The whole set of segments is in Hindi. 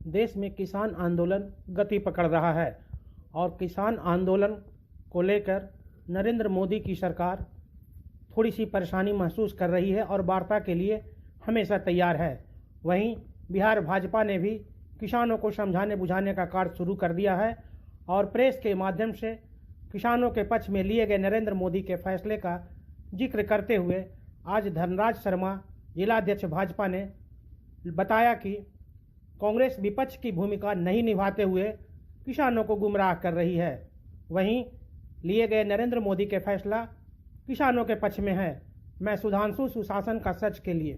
देश में किसान आंदोलन गति पकड़ रहा है और किसान आंदोलन को लेकर नरेंद्र मोदी की सरकार थोड़ी सी परेशानी महसूस कर रही है और वार्ता के लिए हमेशा तैयार है। वहीं बिहार भाजपा ने भी किसानों को समझाने बुझाने का कार्य शुरू कर दिया है और प्रेस के माध्यम से किसानों के पक्ष में लिए गए नरेंद्र मोदी के फैसले का जिक्र करते हुए आज धनराज शर्मा जिलाध्यक्ष भाजपा ने बताया कि कांग्रेस विपक्ष की भूमिका नहीं निभाते हुए किसानों को गुमराह कर रही है। वहीं लिए गए नरेंद्र मोदी के फैसला किसानों के पक्ष में है। मैं सुधांशु सुशासन का सच के लिए।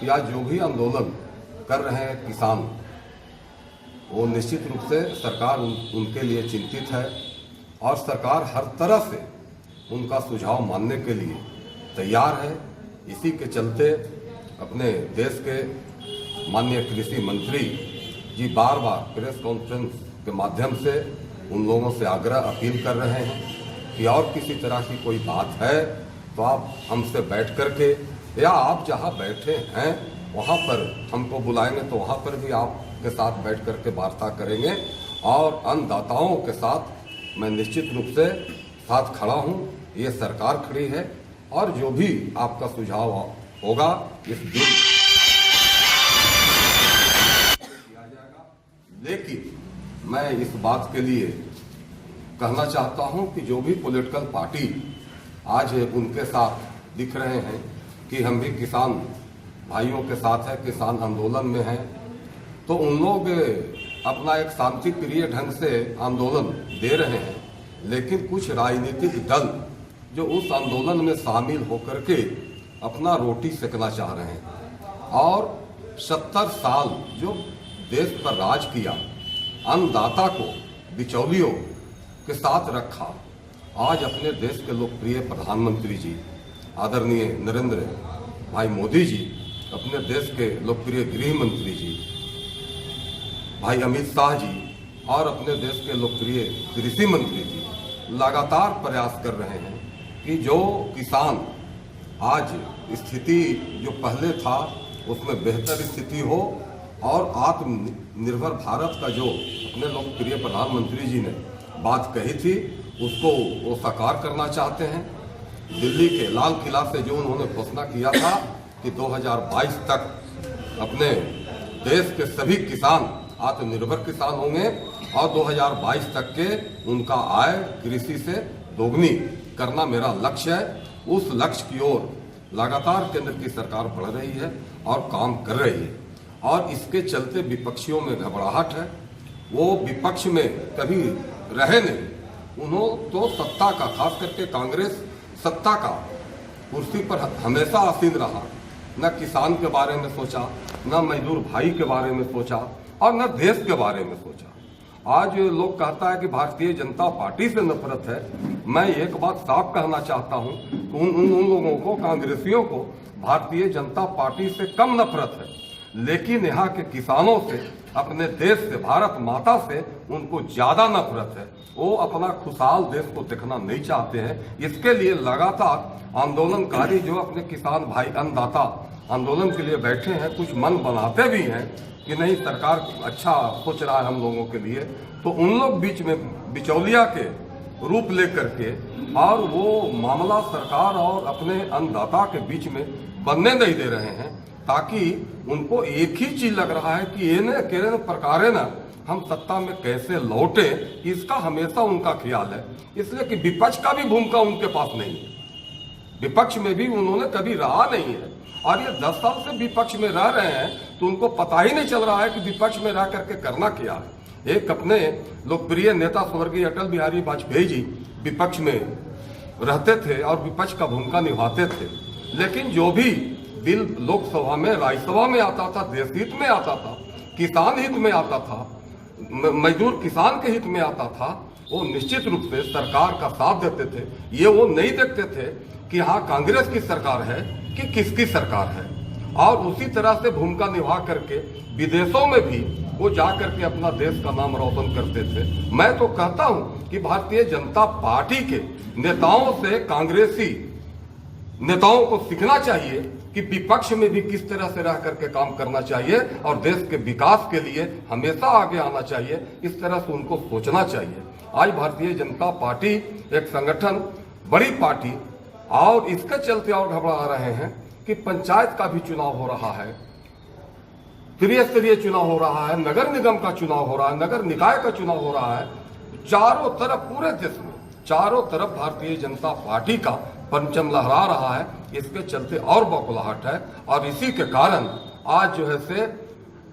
या जो भी आंदोलन कर रहे हैं किसान, वो निश्चित रूप से सरकार उनके लिए चिंतित है और सरकार हर तरह से उनका सुझाव मानने के लिए तैयार है। इसी के चलते अपने देश के माननीय कृषि मंत्री जी बार बार प्रेस कॉन्फ्रेंस के माध्यम से उन लोगों से आग्रह अपील कर रहे हैं कि और किसी तरह की कोई बात है तो आप हमसे बैठ करके या आप जहां बैठे हैं वहां पर हमको बुलाएंगे तो वहां पर भी आपके साथ बैठ करके वार्ता करेंगे और अन्नदाताओं के साथ मैं निश्चित रूप से साथ खड़ा हूं। ये सरकार खड़ी है और जो भी आपका सुझाव होगा इस दिन किया जाएगा। लेकिन मैं इस बात के लिए कहना चाहता हूं कि जो भी पॉलिटिकल पार्टी आज उनके साथ दिख रहे हैं कि हम भी किसान भाइयों के साथ है, किसान आंदोलन में हैं, तो उन लोग अपना एक शांति प्रिय ढंग से आंदोलन दे रहे हैं। लेकिन कुछ राजनीतिक दल जो उस आंदोलन में शामिल होकर के अपना रोटी सेकना चाह रहे हैं और 70 साल जो देश पर राज किया, अन्नदाता को बिचौलियों के साथ रखा, आज अपने देश के लोकप्रिय प्रधानमंत्री जी आदरणीय नरेंद्र भाई मोदी जी, अपने देश के लोकप्रिय गृह मंत्री जी भाई अमित शाह जी और अपने देश के लोकप्रिय कृषि मंत्री जी लगातार प्रयास कर रहे हैं कि जो किसान आज स्थिति जो पहले था उसमें बेहतर स्थिति हो और आत्मनिर्भर भारत का जो अपने लोकप्रिय प्रधानमंत्री जी ने बात कही थी उसको वो साकार करना चाहते हैं। दिल्ली के लाल किला से जो उन्होंने घोषणा किया था कि 2022 तक अपने देश के सभी किसान आत्मनिर्भर किसान होंगे और 2022 तक के उनका आय कृषि से दोगुनी करना मेरा लक्ष्य है। उस लक्ष्य की ओर लगातार केंद्र की सरकार बढ़ रही है और काम कर रही है और इसके चलते विपक्षियों में घबराहट है। वो विपक्ष में कभी रहे नहीं, उन्होंने तो सत्ता का, खास करके कांग्रेस सत्ता का कुर्सी पर हमेशा आसीन रहा। न किसान के बारे में सोचा, न मजदूर भाई के बारे में सोचा और न देश के बारे में सोचा। आज लोग कहता है कि भारतीय जनता पार्टी से नफरत है। मैं एक बात साफ कहना चाहता हूं कि उन लोगों को, कांग्रेसियों को भारतीय जनता पार्टी से कम नफरत है, लेकिन यहाँ के किसानों से, अपने देश से, भारत माता से उनको ज्यादा नफरत है। वो अपना खुशहाल देश को देखना नहीं चाहते हैं। इसके लिए लगातार आंदोलनकारी जो अपने किसान भाई अन्नदाता आंदोलन के लिए बैठे हैं, कुछ मन बनाते भी हैं कि नहीं सरकार अच्छा सोच रहा है हम लोगों के लिए, तो उन लोग बीच में बिचौलिया के रूप लेकर के और वो मामला सरकार और अपने अन्नदाता के बीच में बनने नहीं दे रहे हैं, ताकि उनको एक ही चीज लग रहा है कि ये केरन प्रकारे न हम सत्ता में कैसे लौटे, इसका हमेशा उनका ख्याल है। इसलिए कि विपक्ष का भी भूमिका उनके पास नहीं है, विपक्ष में भी उन्होंने कभी रहा नहीं है और ये 10 साल से विपक्ष में रह रहे हैं तो उनको पता ही नहीं चल रहा है कि विपक्ष में रह करके करना क्या है। एक अपने लोकप्रिय नेता स्वर्गीय अटल बिहारी वाजपेयी जी विपक्ष में रहते थे और विपक्ष का भूमिका निभाते थे, लेकिन जो भी बिल लोकसभा में, राज्यसभा में आता था, देश हित में आता था, किसान हित में आता था, मजदूर किसान के हित में आता था, वो निश्चित रूप से सरकार का साथ देते थे। ये वो नहीं देखते थे कि हाँ कांग्रेस की सरकार है कि किसकी सरकार है, और उसी तरह से भूमिका निभा करके विदेशों में भी वो जाकर के अपना देश का नाम रोशन करते थे। मैं तो कहता हूं कि भारतीय जनता पार्टी के नेताओं से कांग्रेसी नेताओं को सीखना चाहिए कि विपक्ष में भी किस तरह से रह करके काम करना चाहिए और देश के विकास के लिए हमेशा आगे आना चाहिए। इस तरह से उनको सोचना चाहिए। आज भारतीय जनता पार्टी एक संगठन, बड़ी पार्टी, और इसके चलते और घबरा रहे हैं कि पंचायत का भी चुनाव हो रहा है, त्रिस्तरीय चुनाव हो रहा है, नगर निगम का चुनाव हो रहा है, नगर निकाय का चुनाव हो रहा है। चारों तरफ पूरे देश में चारों तरफ भारतीय जनता पार्टी का परचम लहरा रहा है। इसके चलते और बौखलाहट है और इसी के कारण आज जो है से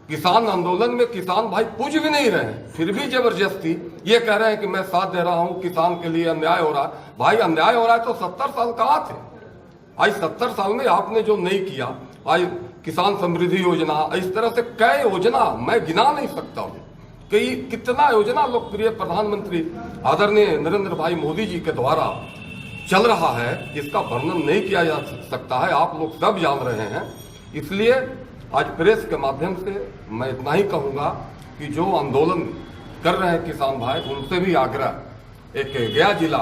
किसान आंदोलन में किसान भाई पूछ भी नहीं रहे हैं, फिर भी जबरदस्ती ये कह रहे हैं कि मैं साथ दे रहा हूं, किसान के लिए अन्याय हो रहा है। भाई अन्याय हो रहा है तो 70 साल कहां थे? आज 70 साल में आपने जो नहीं किया, आज किसान समृद्धि योजना, इस तरह से कई योजना मैं गिना नहीं सकता हूं कि कितना योजना लोकप्रिय प्रधानमंत्री आदरणीय नरेंद्र भाई मोदी जी के द्वारा चल रहा है, जिसका वर्णन नहीं किया जा सकता है। आप लोग सब जान रहे हैं। इसलिए आज प्रेस के माध्यम से मैं इतना ही कहूंगा कि जो आंदोलन कर रहे हैं किसान भाई, उनसे भी आग्रह एक गया जिला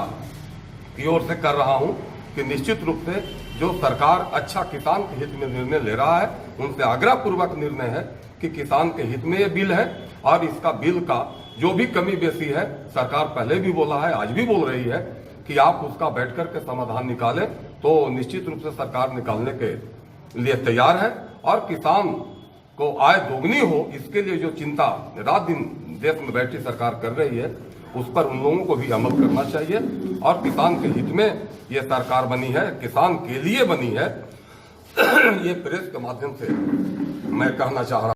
की ओर से कर रहा हूं कि निश्चित रूप से जो सरकार अच्छा किसान के हित में निर्णय ले रहा है, उनसे आग्रह पूर्वक निर्णय है कि किसान के हित में ये बिल है और इसका बिल का जो भी कमी बेसी है, सरकार पहले भी बोला है, आज भी बोल रही है कि आप उसका बैठ करके समाधान निकालें, तो निश्चित रूप से सरकार निकालने के लिए तैयार है। और किसान को आय दोगुनी हो, इसके लिए जो चिंता रात दिन देश में बैठी सरकार कर रही है, उस पर उन लोगों को भी अमल करना चाहिए। और किसान के हित में ये सरकार बनी है, किसान के लिए बनी है। ये प्रेस के माध्यम से मैं कहना चाह रहा हूं।